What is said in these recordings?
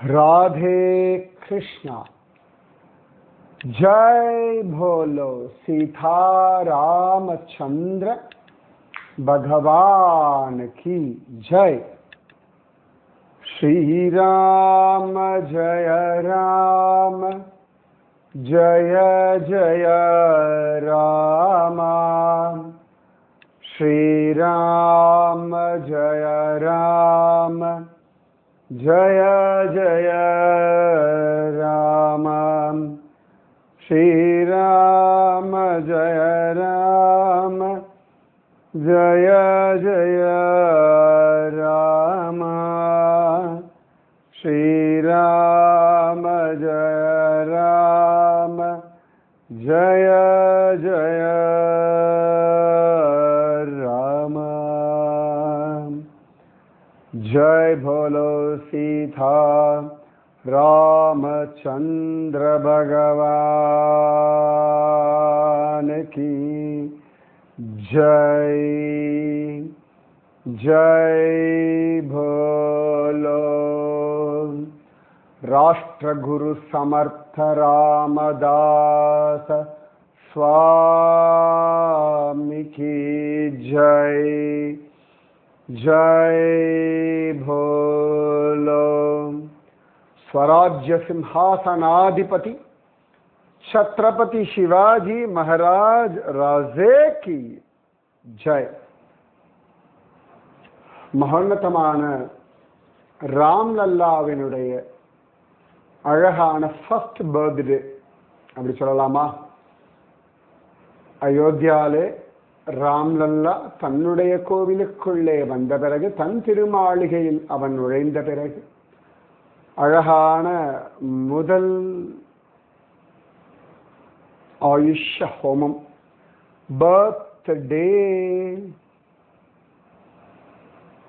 राधे कृष्णा। जय भोलो सीता रामचंद्र भगवान की जय। श्री राम जय राम जय जय राम। श्री राम जय राम जय जय राम। श्री राम जय राम जय जय राम। श्री राम जय राम जय जय राम। जय भोलो सीता रामचंद्र भगवान की जय। जय भोलो राष्ट्रगुरु समर्थ रामदास स्वामी की जय। जय भोलो स्वराज्य सिंहासनाधिपति छत्रपति शिवाजी महाराज राजे की जय। மகோன்னதமான ராம்லல்லாவினுடைய அழகான ஃபர்ஸ்ட் பர்த்டே அப்படி சொல்லலாமா? அயோத்தியாலே ராம்லல்லா தன்னுடைய கோவிலுக்குள்ளே வந்த பிறகு, தன் திருமாளிகையில் அவன் நுழைந்த பிறகு அழகான முதல் ஆயுஷ ஹோமம், பர்த்டே.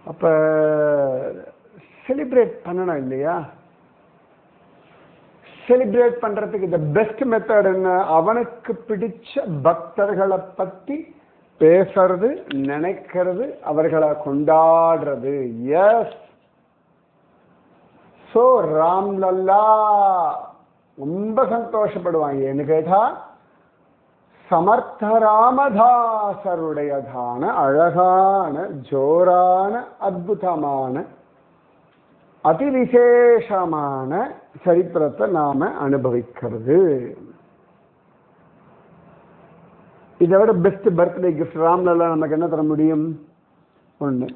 அப்ப செலிப்ரேட் பண்ணணும் இல்லையா? செலிப்ரேட் பண்றதுக்கு தி பெஸ்ட் மெத்தட் என்ன? அவனுக்கு பிடிச்ச பக்தர்களை பத்தி பேசுறது, நினைக்கிறது, அவர்களை கொண்டாடுறது. எஸ், சோ ராம்லல்லா ரொம்ப சந்தோஷப்படுவாங்க. ஏன்னு கேட்டா, சமர்த்த ராமதாசருடையதான அழகான ஜோரான அற்புதமான அதிவிசேஷமான சரித்திரத்தை நாம அனுபவிக்கிறது. இதை விட பெஸ்ட் பர்த்டே கிஃப்ட் ராம்லல்லா நமக்கு என்ன தர முடியும்? ஒண்ணு.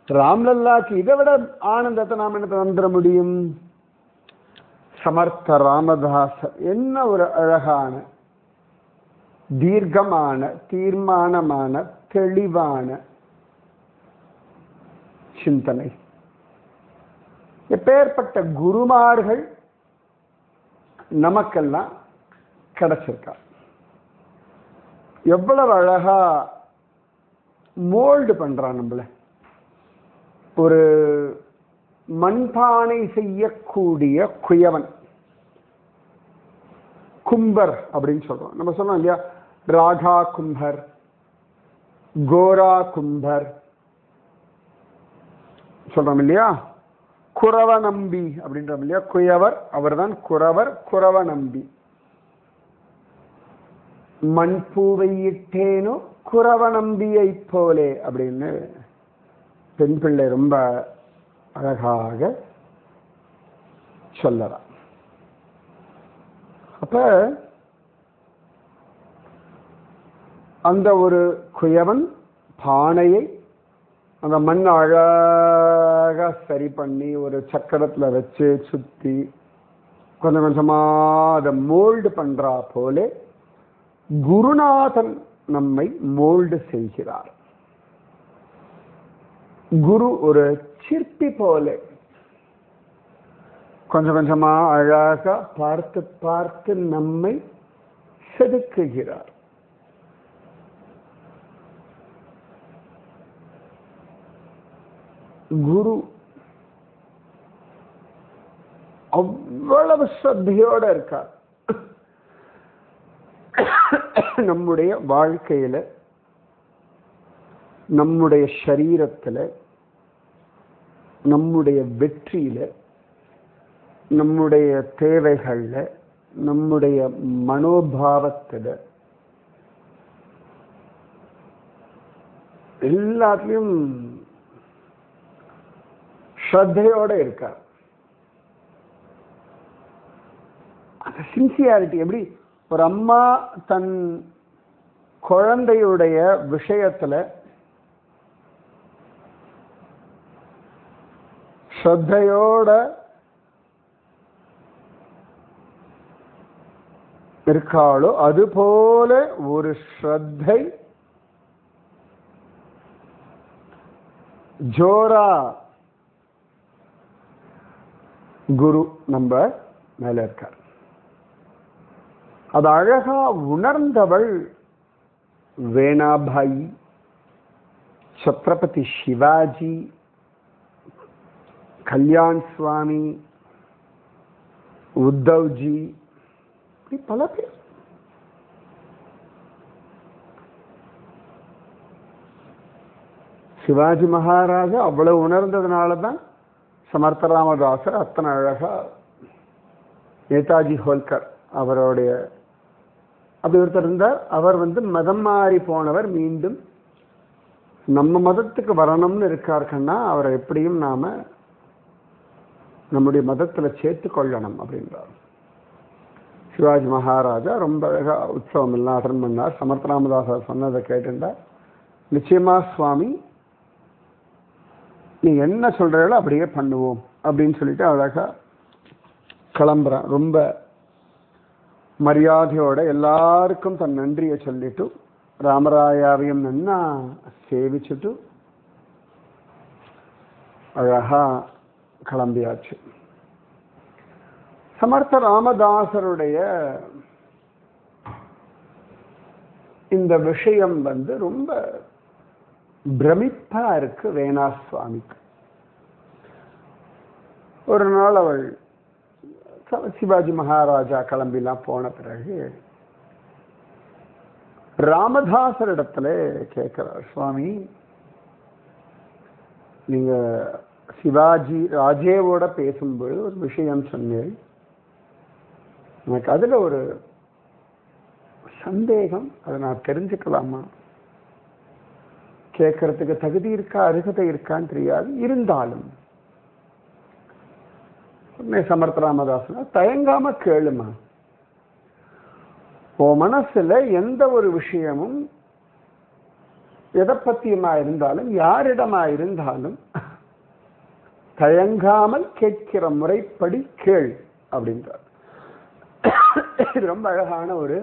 ராம்லல்லாக்கு இதை விட ஆனந்தத்தை நாம் என்ன தந்துட முடியும்? சமர்த்த ராமதாசர் என்ன ஒரு அழகான தீர்க்கமான தீர்மானமான தெளிவான சிந்தனை. எப்பேற்பட்ட குருமார்கள் நமக்கெல்லாம் கிடைச்சிருக்கா! எவ்வளவு அழகா மோல்டு பண்றான் நம்மள. ஒரு மண்பானை செய்யக்கூடிய குயவன், கும்பர் அப்படின்னு சொல்றோம். நம்ம சொல்றோம் இல்லையா, ராகா கும்பர், கோரா கும்பர் சொல்றோம் இல்லையா, குறவ நம்பி அப்படின்றோம் இல்லையா. குயவர் அவர்தான் குறவர், குறவ நம்பி. மண்பூவை இட்டேனோ குறவ நம்பியை போலே அப்படின்னு பெண் பிள்ளை ரொம்ப அழகாக சொல்லலாம். அப்ப அந்த ஒரு குயவன் பானையை அந்த மண் அழகா சரி பண்ணி ஒரு சக்கரத்துல வச்சு சுத்தி கொஞ்சம் கொஞ்சமா அதை மோல்டு பண்றா போலே குருநாதன் நம்மை மோல்டு செய்கிறார். குரு ஒரு சிற்பி போல கொஞ்சம் கொஞ்சமா அழகா பார்த்து பார்த்து நம்மை செதுக்குகிறார். குரு அவ்வளவு ஸ்ரத்தையோட இருக்கார். நம்முடைய வாழ்க்கையில, நம்முடைய சரீரத்துல, நம்முடைய வெற்றியில நம்முடைய தேவைகள்ல, நம்முடைய மனோபாவத்துல எல்லாத்துலயும் ஸ்ரத்தையோட இருக்கார். அந்த சின்சியாரிட்டி எப்படி ஒரு அம்மா தன் குழந்தையுடைய விஷயத்துல ஸ்ரத்தையோட இருக்காளோ அதுபோல ஒரு ஸ்ரத்தை ஜோரா குரு நம்ம மேல இருக்கார். அது அழகா உணர்ந்தவள் வேணாபாய், சத்ரபதி சிவாஜி, கல்யாண் சுவாமி, உத்தவ்ஜி, பல பேர். சிவாஜி மகாராஜா அவ்வளவு உணர்ந்ததுனாலதான் சமர்த்த ராமதாசர் அத்தனை அழகா நேதாஜி ஹோல்கர் அவருடைய அப்படி ஒருத்தர் இருந்தார். அவர் மதம் மாறி போனவர் மீண்டும் நம்ம மதத்துக்கு வரணும்னு இருக்காருன்னா அவரை எப்படியும் நாம நம்முடைய மதத்துல சேர்த்து கொள்ளணும் அப்படின்றார். சிவாஜி மகாராஜா ரொம்ப அழகா உற்சவம் எல்லாம் அட்டன் பண்ணார். சமர்த்த ராமதாசர் சொன்னதை கேட்டுட்டார். நிச்சயமா சுவாமி நீ என்ன சொல்றீங்களோ அப்படியே பண்ணுவோம் அப்படின்னு சொல்லிட்டு அழகா கிளம்புறான். ரொம்ப மரியாதையோட எல்லாருக்கும் தன் நன்றியை சொல்லிட்டு ராமராயாவையும் நன்னா சேவிச்சுட்டு அழகா கிளம்பியாச்சு. சமர்த்த ராமதாசருடைய இந்த விஷயம் ரொம்ப பிரமிப்பா இருக்கு வேணா சுவாமிக்கு. ஒரு நாள் அவள் சிவாஜி மகாராஜா கிளம்பிலாம் போன பிறகு ராமதாசரிடத்துல கேட்கிறார், சுவாமி நீங்க சிவாஜி ராஜேவோட பேசும்போது ஒரு விஷயம் சொன்னேன், எனக்கு அதுல ஒரு சந்தேகம், அதை நான் தெரிஞ்சுக்கலாமா? கேட்கறதுக்கு தகுதி இருக்கா அருகதை இருக்கான்னு தெரியாது, இருந்தாலும் சமர்த்த ராமதாசனா தயங்காம கேளுமா. உன் மனசுல எந்த ஒரு விஷயமும் எதை பத்தியமா இருந்தாலும் யாரிடமா இருந்தாலும் தயங்காமல் கேட்கிற முறைப்படி கேள் அப்படின்றார். இது ரொம்ப அழகான ஒரு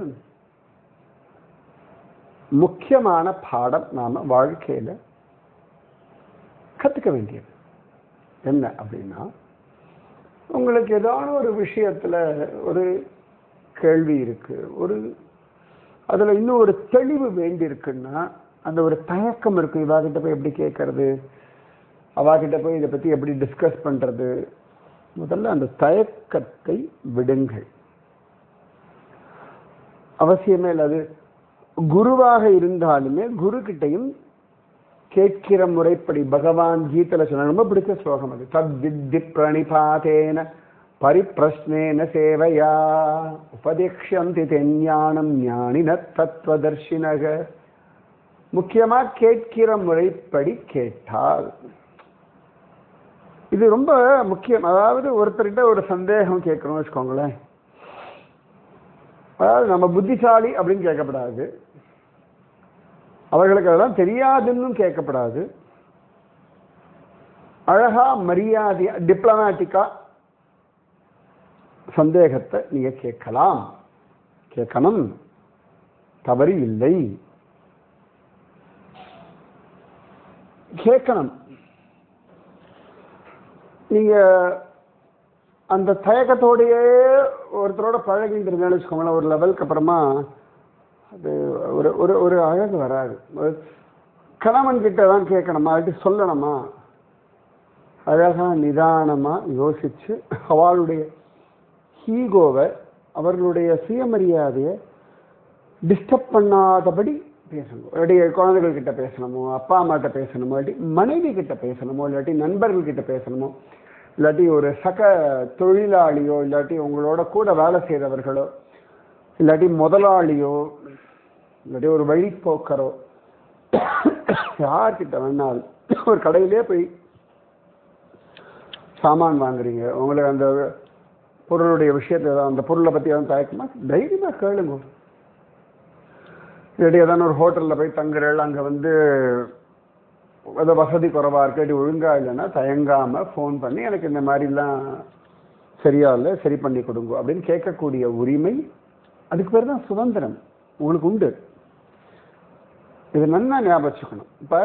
முக்கியமான பாடம் நாம வாழ்க்கையில கத்துக்க வேண்டியது. என்ன அப்படின்னா, உங்களுக்கு ஏதாவது ஒரு விஷயத்துல ஒரு கேள்வி இருக்கு, ஒரு அதுல இன்னும் ஒரு தெளிவு வேண்டி இருக்குன்னா அந்த ஒரு தயக்கம் இருக்கு. இவாகிட்ட போய் எப்படி கேட்கறது, அவாகிட்ட போய் இதை பத்தி எப்படி டிஸ்கஸ் பண்றது, முதல்ல அந்த தயக்கத்தை விடுங்கள். அவசியமே இல்லை. அது குருவாக இருந்தாலுமே குரு கிட்டையும் கேட்கிற முறைப்படி பகவான் கீதையில சொன்ன ரொம்ப பிடிச்ச ஸ்லோகம் அது. தத்வித்தி பிரணிபாதேன பரிப்ரஸ்னேன சேவையா உபதேக்ஷந்தி ஞானம் ஞானின தத்துவதர்ஷினக. முக்கியமா கேட்கிற முறைப்படி கேட்டால் இது ரொம்ப முக்கியம். அதாவது ஒருத்தர்கிட்ட ஒரு சந்தேகம் கேட்கணும்னு வச்சுக்கோங்களேன், அதாவது நம்ம புத்திசாலி அப்படின்னு கேட்கப்படாது, அவர்களுக்கு அதெல்லாம் தெரியாதுன்னு கேட்கப்படாது. அழகா மரியாதையா டிப்ளமேட்டிக்கா சந்தேகத்தை நீங்க கேட்கலாம், கேட்கணும், தவறு இல்லை, கேட்கணும். நீங்க அந்த தயக்கத்தோடையே ஒருத்தரோட பழகிட்டு இருந்தேன்னு வச்சுக்கோங்களேன், ஒரு லெவலுக்கு அப்புறமா அது ஒரு ஒரு ஒரு அழகு வராது. கணவன் கிட்ட தான் கேட்கணுமா, அது சொல்லணுமா, அழகா நிதானமா யோசிச்சு அவளுடைய ஈகோவை அவர்களுடைய சுயமரியாதையை டிஸ்டர்ப் பண்ணாதபடி பேசணும். இல்லாட்டி குழந்தைகள் கிட்ட பேசணுமோ, அப்பா அம்மாட்ட பேசணுமோ, இல்லாட்டி மனைவி கிட்ட பேசணுமோ, இல்லாட்டி நண்பர்கள் கிட்ட பேசணுமோ, இல்லாட்டி ஒரு சக தொழிலாளியோ, இல்லாட்டி உங்களோட கூட வேலை செய்கிறவர்களோ, இல்லாட்டி முதலாளியோ, இல்லாட்டி ஒரு வழிப்போக்கரோ, யார்கிட்ட வேணாலும் ஒரு கடையிலே போய் சாமான் வாங்குறீங்க, உங்களுக்கு அந்த பொருளுடைய விஷயத்தை அந்த பொருளை பற்றி எதாவது தயக்கமா தைரியமாக கேளுங்க. இல்லாட்டி ஏதான ஒரு ஹோட்டலில் போய் தங்குறேள், அங்கே வந்து ஏதோ வசதி குறைவாக இருக்கு, ஒழுங்கா இல்லைன்னா தயங்காமல் ஃபோன் பண்ணி எனக்கு இந்த மாதிரிலாம் சரியா இல்லை, சரி பண்ணி கொடுங்க அப்படின்னு கேட்கக்கூடிய உரிமை, அதுக்கு பேர் தான் சுதந்திரம் உங்களுக்கு உண்டு. இது நல்லா ஞாபகம் வச்சுக்கணும். இப்போ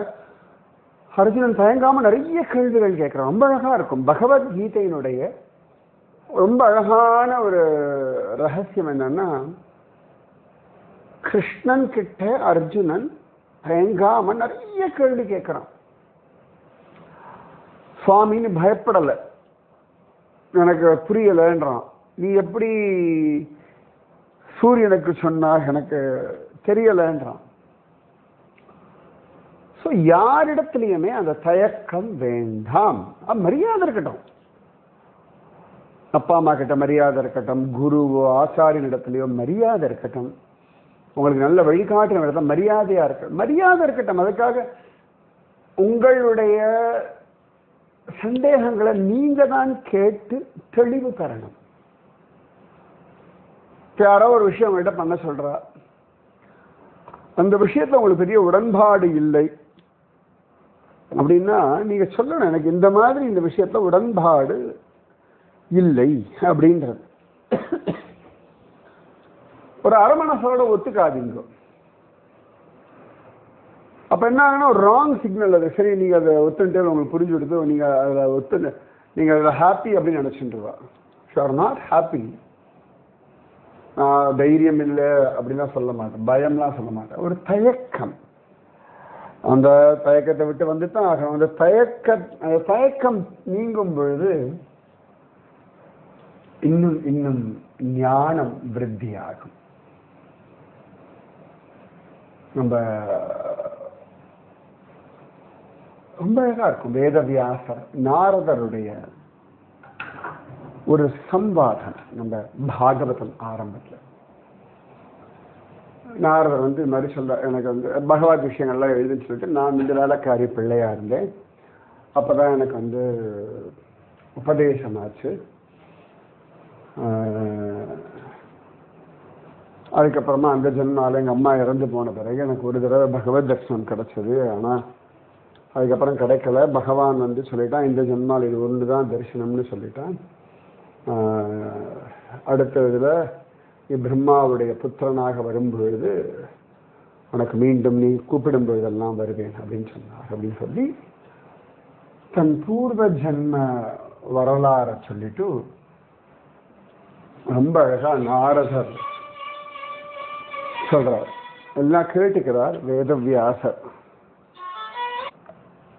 அர்ஜுனன் தயங்காமல் நிறைய கேள்விகள் கேட்குறான், ரொம்ப அழகாக இருக்கும். பகவத்கீதையினுடைய ரொம்ப அழகான ஒரு ரகசியம் என்னன்னா, கிருஷ்ணன் கிட்ட அர்ஜுனன் தயங்காம நிறைய கேள்வி கேட்கிறான். சுவாமின்னு பயப்படலை, எனக்கு புரியலைன்றான். நீ எப்படி சூரியனுக்கு சொன்னா எனக்கு தெரியலைன்றான். ஸோ யாரிடத்துலையுமே அந்த தயக்கம் வேண்டாம். மரியாதை இருக்கட்டும், அப்பா அம்மா கிட்ட மரியாதை இருக்கட்டும், குருவோ ஆச்சாரியன் இடத்துலையோ மரியாதை இருக்கட்டும், உங்களுக்கு நல்ல வழிகாட்டுற இடத்துல மரியாதையா இருக்கட்டும், மரியாதை இருக்கட்டும். அதுக்காக உங்களுடைய சந்தேகங்களை நீங்க தான் கேட்டு தெளிவு பெறணும். யாரோ ஒரு விஷயம் உங்கள்கிட்ட பண்ண சொல்றா, அந்த விஷயத்துல உங்களுக்கு பெரிய உடன்பாடு இல்லை அப்படின்னா நீங்க சொல்லணும், எனக்கு இந்த மாதிரி இந்த விஷயத்துல உடன்பாடு இல்லை அப்படின்றது. ஒரு அரமணசோட ஒத்துக்காதீங்க. அப்ப என்ன ஆகுனா ஒரு ராங் சிக்னல். அது சரி, நீங்க அதை ஒத்துட்டு உங்களுக்கு புரிஞ்சு கொடுத்து நீங்க அதை ஒத்து நீங்க அதில் ஹாப்பி அப்படின்னு நினைச்சுட்டுருவா. Sure not happy. தைரியம் இல்லை அப்படின்லாம் சொல்ல மாட்டேன், பயம்லாம் சொல்ல மாட்டேன். ஒரு தயக்கம், அந்த தயக்கத்தை விட்டு வந்து தான் ஆகணும். அந்த தயக்கம் நீங்கும் பொழுது இன்னும் இன்னும் ஞானம் விருத்தி ஆகும். நம்ம ரொம்ப அழகா இருக்கும். வேதவியாசர் நாரதருடைய ஒரு சம்வாதம் நம்ம பாகவதம் ஆரம்பத்தில். நாரதர் வந்து இது மாதிரி சொல்ல, எனக்கு வந்து பகவத் விஷயங்கள்லாம் எழுதுன்னு சொல்லிட்டு நான் இந்த வேலைக்காரி பிள்ளையா இருந்தேன். அப்போதான் எனக்கு வந்து உபதேசமாச்சு. அதுக்கப்புறமா அந்த ஜென்மால எங்கள் அம்மா இறந்து போன பிறகு எனக்கு ஒரு தடவை பகவத் தர்சனம் கிடைச்சது. ஆனால் அதுக்கப்புறம் கிடைக்கல. பகவான் வந்து சொல்லிட்டான், இந்த ஜென்மால் இது ஒன்று தான் தரிசனம்னு சொல்லிட்டான். அடுத்த இதில் பிரம்மாவுடைய புத்திரனாக வரும்பொழுது உனக்கு மீண்டும் நீ கூப்பிடும் பொழுதெல்லாம் வருவேன் அப்படின்னு சொன்னார். அப்படின்னு சொல்லி தன் பூர்வ ஜென்ம வரலாறை சொல்லிட்டு ரொம்ப அழகா நாரதர் சொல்றார். எல்லாம் கேட்டுக்கிறார் வேதவியாசர்.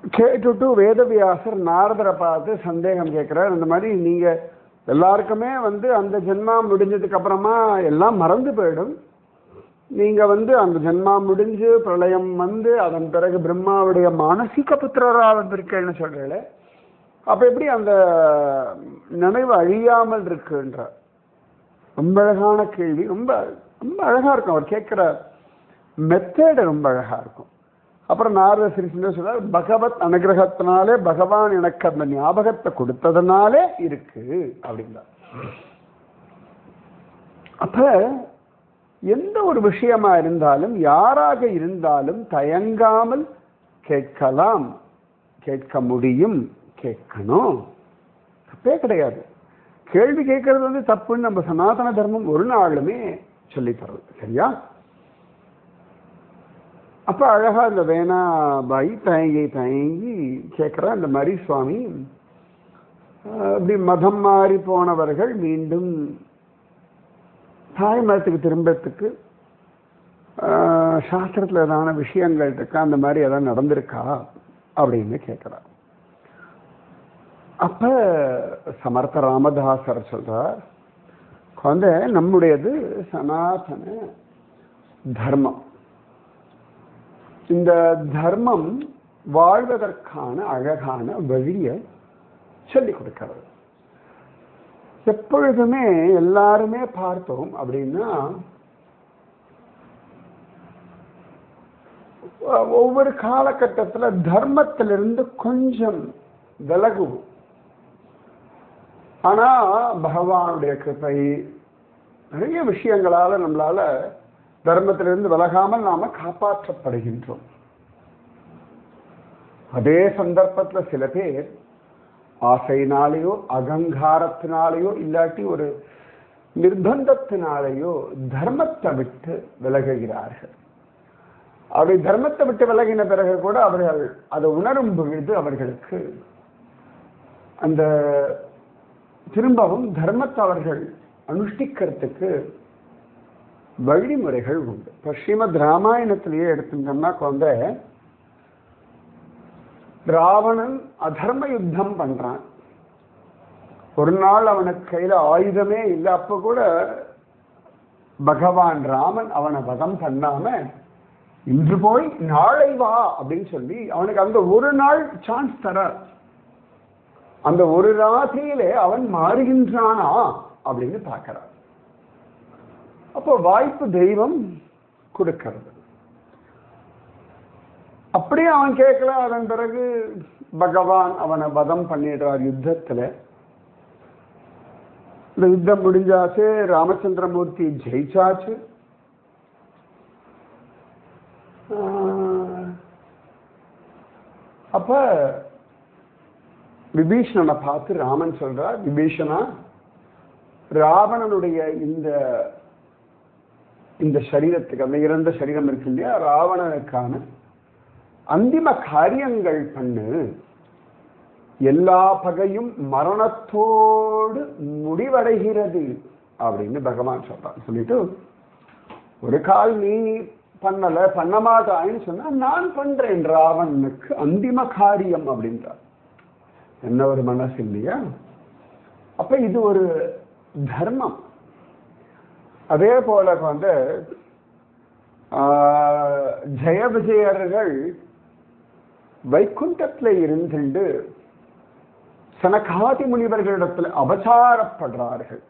கேட்டுட்டு வேதவியாசர் நாரதரை பார்த்து சந்தேகம் கேட்கிறார். இந்த மாதிரி நீங்க எல்லாருக்குமே வந்து அந்த ஜென்மா முடிஞ்சதுக்கு அப்புறமா எல்லாம் மறந்து போயிடும். நீங்க வந்து அந்த ஜென்மா முடிஞ்சு பிரளயம் வந்து அதன் பிறகு பிரம்மாவுடைய மானசீக புத்திரராக இருக்கேன்னு சொல்றேன். அப்ப எப்படி அந்த நினைவு அழியாமல் இருக்குன்ற ரொம்ப அழகான கேள்வி. ரொம்ப ரொம்ப அழகா இருக்கும். அவர் கேட்கிற மெத்தேடு ரொம்ப அழகா இருக்கும். அப்புறம் நாரத சிரிச்சுன்னு சொல்றார், பகவத் அனுகிரகத்தினாலே பகவான் எனக்கு அந்த ஞாபகத்தை கொடுத்ததுனாலே இருக்கு அப்படின்னா. அப்ப எந்த ஒரு விஷயமா இருந்தாலும் யாராக இருந்தாலும் தயங்காமல் கேட்கலாம், கேட்க முடியும், கேட்கணும். தப்பே கிடையாது. கேள்வி கேட்கறது வந்து தப்புன்னு நம்ம சனாதன தர்மம் ஒரு நாளுமே சொல்லி தர்றது. சரியா? அப்ப அழகா இந்த வேணாபாய் தயங்கி கேட்கிற இந்த மாதிரி சுவாமி இப்படி மதம் மாறி போனவர்கள் மீண்டும் தாய் மதத்துக்கு திரும்பத்துக்கு சாஸ்திரத்துல ஏதான விஷயங்கள் இருக்கா, அந்த மாதிரி ஏதாவது நடந்திருக்கா அப்படின்னு கேட்கிறார். அப்ப சமர்த்த ராமதாசர் சொல்றார், குழந்தை நம்முடையது சனாதன தர்மம். இந்த தர்மம் வாழ்வதற்கான அழகான வழியை சொல்லிக் கொடுக்கிறது. எப்பொழுதுமே எல்லாருமே பார்த்தோம் அப்படின்னா ஒவ்வொரு காலகட்டத்தில் தர்மத்திலிருந்து கொஞ்சம் விலகுவோம். ஆனா பகவானுடைய கிருபை நிறைய விஷயங்களால நம்மளால தர்மத்திலிருந்து விலகாமல் நாம காப்பாற்றப்படுகின்றோம். அதே சந்தர்ப்பத்தில் சில பேர் ஆசையினாலேயோ அகங்காரத்தினாலேயோ இல்லாட்டி ஒரு நிர்பந்தத்தினாலேயோ தர்மத்தை விட்டு விலகுகிறார்கள். அப்படி தர்மத்தை விட்டு விலகின பிறகு கூட அவர்கள் அதை உணரும் பொழுது அவர்களுக்கு அந்த திரும்பவும் தர்மத்தை அவர்கள் அனுஷ்டிக்கிறதுக்கு வழிமுறைகள் உண்டு. இப்போ ஸ்ரீமத் ராமாயணத்திலேயே எடுத்துட்டோம்னா குழந்தை ராவணன் அதர்ம யுத்தம் பண்றான். ஒரு நாள் அவனுக்கு கையில ஆயுதமே இல்லை. அப்ப கூட பகவான் ராமன் அவனை வதம் பண்ணாம இன்று போய் நாளை வா அப்படின்னு சொல்லி அவனுக்கு அந்த ஒரு நாள் சான்ஸ் தரார். அந்த ஒரு ராத்திரியிலே அவன் மாறுகின்றானா அப்படின்னு பார்க்கிறார். அப்போ வாய்ப்பு தெய்வம் கொடுக்கிறது. அப்படியே அவன் கேட்கல. அதன் பிறகு பகவான் அவனை வதம் பண்ணிடுறார் யுத்தத்துல. இந்த யுத்தம் முடிஞ்சாச்சு, ராமச்சந்திரமூர்த்தி ஜெயிச்சாச்சு. அப்ப விபீஷணனை பார்த்து ராமன் சொல்றார், விபீஷணா, ராவணனுடைய இந்த சரீரத்துக்கு, அந்த இறந்த சரீரம் இருக்கு இல்லையா, ராவணனுக்கான அந்திம காரியங்கள் பண்ணு. எல்லா பகையும் மரணத்தோடு முடிவடைகிறது அப்படின்னு பகவான் சொல்றான். சொல்லிட்டு ஒரு கால் நீ பண்ண மாட்டான்னு சொன்னா நான் பண்றேன் ராவணனுக்கு அந்திம காரியம் அப்படின்றார். என்ன ஒரு மனசு இல்லையா? அப்ப இது ஒரு தர்மம். அதே போல வந்து ஜெய விஜயர்கள் வைகுண்டத்துல இருந்துட்டு சனகாதி முனிவர்களிடத்துல அபச்சாரப்படுறார்கள்.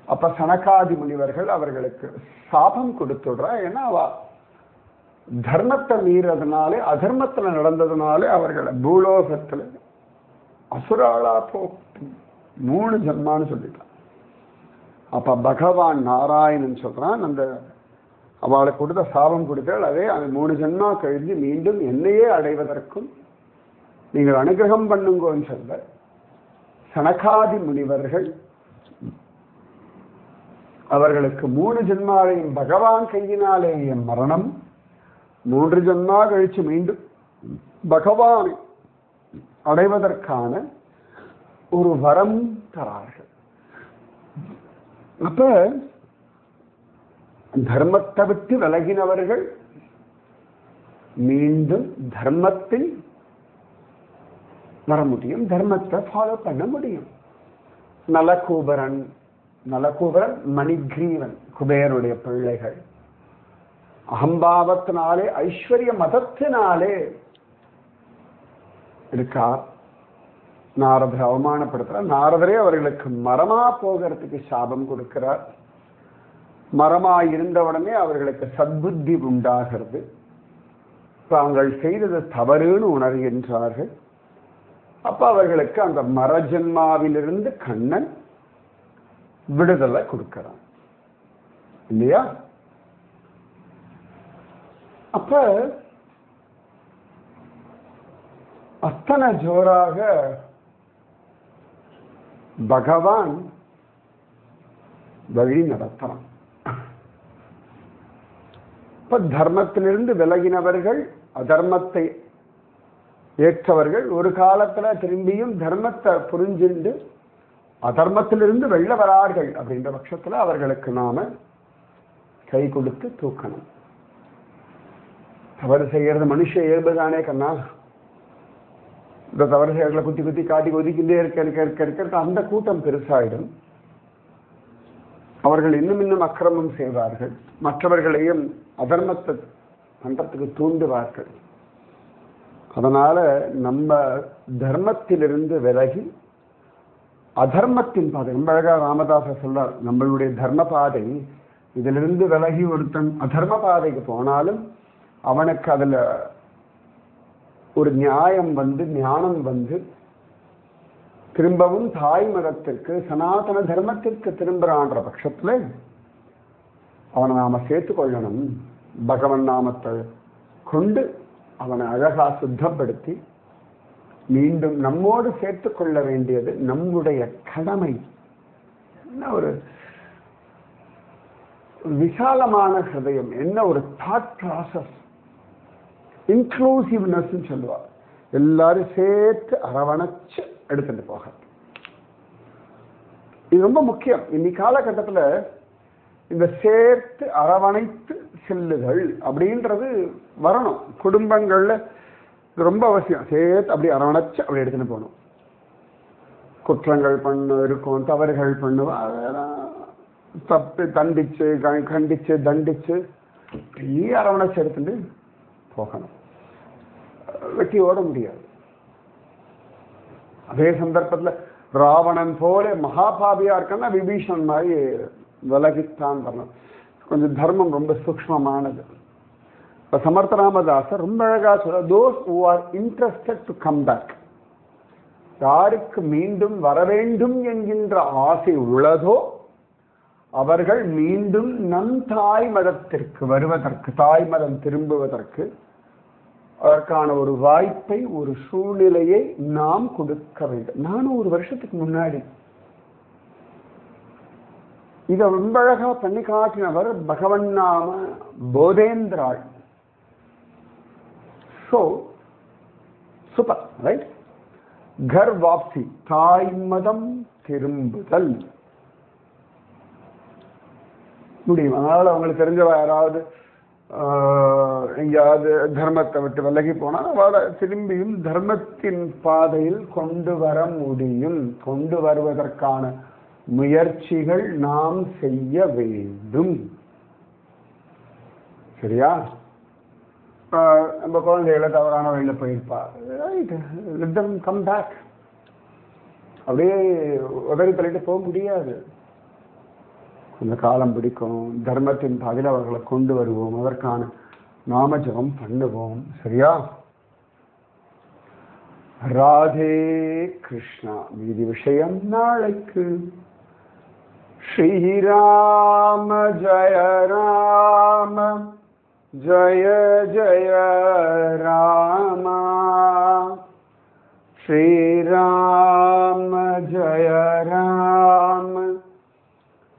அப்ப சனகாதி முனிவர்கள் அவர்களுக்கு சாபம் கொடுத்துடுறா. ஏன்னா அவ தர்மத்தை மீறதுனாலே, அதர்மத்துல நடந்ததுனாலே அவர்களை பூலோகத்துல அசுராளா போ 3 ஜன்மான்னு சொல்லிட்டான். அப்ப பகவான் நாராயணன் சொல்றான், அந்த அவளுக்கு கொடுத்த சாபம் கொடுத்தால் அதே அந்த 3 ஜன்மா கழிஞ்சு மீண்டும் என்னையே அடைவதற்கும் நீங்கள் அனுகிரகம் பண்ணுங்கன்னு சொல்ல சனகாதி முனிவர்கள் அவர்களுக்கு 3 ஜென்மாவையும் பகவான் கையினாலேயே மரணம், 3 ஜென்மா கழிச்சு மீண்டும் பகவானை அடைவதற்கான ஒரு வரம் தரார்கள். அப்ப தர்மத்தை விட்டு விலகினவர்கள் மீண்டும் தர்மத்தில் வர முடியும், தர்மத்தை ஃபாலோ பண்ண முடியும். நலகூபரன் மணிகிரீவன் குபேரனுடைய பிள்ளைகள் அகம்பாவத்தினாலே ஐஸ்வர்ய மதத்தினாலே இருக்கார். நாரதர் அவமானப்படுத்துறார். நாரதரே அவர்களுக்கு மரமா போகிறதுக்கு சாபம் கொடுக்கிறார். மரமா இருந்தவுடனே அவர்களுக்கு சத்புத்தி உண்டாகிறது. தாங்கள் செய்தது தவறுன்னு உணர்கின்றார்கள். அப்ப அவர்களுக்கு அந்த மரஜன்மாவிலிருந்து கண்ணன் விடுதலை கொடுக்கிறான் இல்லையா? அப்ப அத்தனை ஜோராக பகவான் வழி நடத்தான். இப்ப தர்மத்திலிருந்து விலகினவர்கள், அதர்மத்தை ஏற்றவர்கள் ஒரு காலத்துல திரும்பியும் தர்மத்தை புரிஞ்சுண்டு அதர்மத்திலிருந்து வெளில வரார்கள். அப்படின்ற பட்சத்துல அவர்களுக்கு நாம கை கொடுத்து தூக்கணும். தவறு செய்யறது மனுஷ இயல்புதானே கண்ணா. இந்த தவறு செய்யறதுல குத்தி குத்தி காட்டி ஒதுக்கிட்டே இருக்க அந்த கூட்டம் பெருசாயிடும். அவர்கள் இன்னும் அக்கிரமம் செய்வார்கள், மற்றவர்களையும் அதர்மத்தை பண்றதுக்கு தூண்டுவார்கள். அதனால நம்ம தர்மத்திலிருந்து விலகி அதர்மத்தின் பாதை, ரொம்ப அழகா ராமதாசர் சொல்றார், நம்மளுடைய தர்ம பாதை இதிலிருந்து விலகி ஒருத்தன் அதர்ம பாதைக்கு போனாலும் அவனுக்கு அதுல ஒரு நியாயம் வந்து ஞானம் வந்து திரும்பவும் தாய் மதத்திற்கு சனாதன தர்மத்திற்கு திரும்புறான்ற பட்சத்துல அவனை நாம சேர்த்துக்கொள்ளணும். பகவன் நாமத்தை கொண்டு அவனை அழகா சுத்தப்படுத்தி மீண்டும் நம்மோடு சேர்த்து கொள்ள வேண்டியது நம்முடைய கடமை. என்ன ஒரு விசாலமான ஹிருதயம், என்ன ஒரு தாட் ப்ராசஸ், இன்க்ளூசிவ்னஸ் சொல்லுவார். எல்லாரும் சேர்த்து அரவணைச்சு எடுத்துட்டு போக, இது ரொம்ப முக்கியம். இன்னைக்கு காலகட்டத்தில் இந்த சேர்த்து அரவணைத்து செல்லுதல் அப்படின்றது வரணும். குடும்பங்கள்ல ரொம்ப அவசியம். சேர்த்து அப்படி அரவணைச்சு அப்படி எடுத்துட்டு போகணும். குற்றங்கள் பண்ண இருக்கும், தவறுகள் பண்ணுவோம், அதெல்லாம் தப்பு தண்டிச்சு கண்டிச்சு தண்டிச்சு அரவணைச்சு எடுத்துட்டு போகணும். வெட்டி ஓட முடியாது. அதே சந்தர்ப்பத்தில் ராவணன் போல மகாபாபியா இருக்கன்னா விபீஷன் மாதிரி விலகித்தான் வரணும். கொஞ்சம் தர்மம் ரொம்ப சூக்ஷ்மமானது. இப்ப சமர்த்த ராமதாசர் ரொம்ப அழகா சொல்ற, those who are interested to come back, யாருக்கு மீண்டும் வர வேண்டும் என்கின்ற ஆசை உள்ளதோ அவர்கள் மீண்டும் நம் தாய் மதத்திற்கு வருவதற்கு, தாய் மதம் திரும்புவதற்கு அதற்கான ஒரு வாய்ப்பை, ஒரு சூழ்நிலையை நாம் கொடுக்க வேண்டும். 400 வருஷத்துக்கு முன்னாடி இதை ரொம்ப அழகா பண்ணி காட்டினவர் பகவன் நாம போதேந்திராள். So super, right? Ghar wapsi, தாய் மதம் திரும்புதல் முடியும். அதனால அவங்களுக்கு தெரிஞ்சவ யாராவது எங்கேயாவது தர்மத்தை விட்டு விலகி போனால் அவளை திரும்பியும் தர்மத்தின் பாதையில் கொண்டு வர முடியும். கொண்டு வருவதற்கான முயற்சிகள் நாம் செய்ய வேண்டும். சரியா? நம்ம குழந்தைகளை தவறான வழியில் போயிருப்பா, கம் பேக். அப்படியே உதவி தள்ளிட்டு போக முடியாது. கொஞ்ச காலம் பிடிக்கும். தர்மத்தின் பாதையில் அவர்களை கொண்டு வருவோம். அதற்கான நாம ஜபம் பண்ணுவோம். சரியா? ராதே கிருஷ்ணா. மீதி விஷயம் நாளைக்கு. ஸ்ரீராம ஜய ராம ஜய ஜய ராம. ஸ்ரீராம ஜய ராம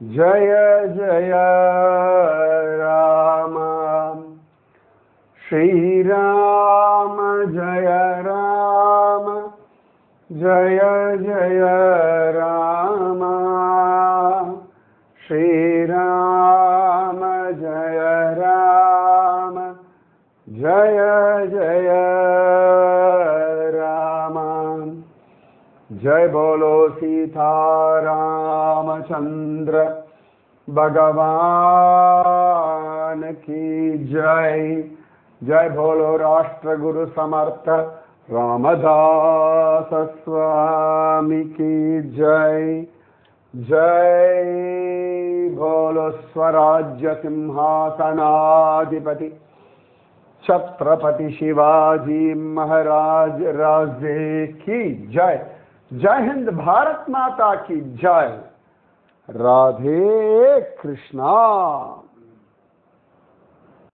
ஜய ஜய ராம. ஸ்ரீராம ஜய ராம ஜய ஜய ராம. ஸ்ரீராம ஜய ராம ஜய ஜய ராம. जय बोलो सीता रामचंद्र भगवान की जय. जय बोलो राष्ट्र गुरु समर्थ रामदास स्वामी की जय. जय बोलो स्वराज्य सिंहासनाधिपति छत्रपति शिवाजी महाराज राजे की जय. जय हिंद, भारत माता की जय. राधे कृष्णा.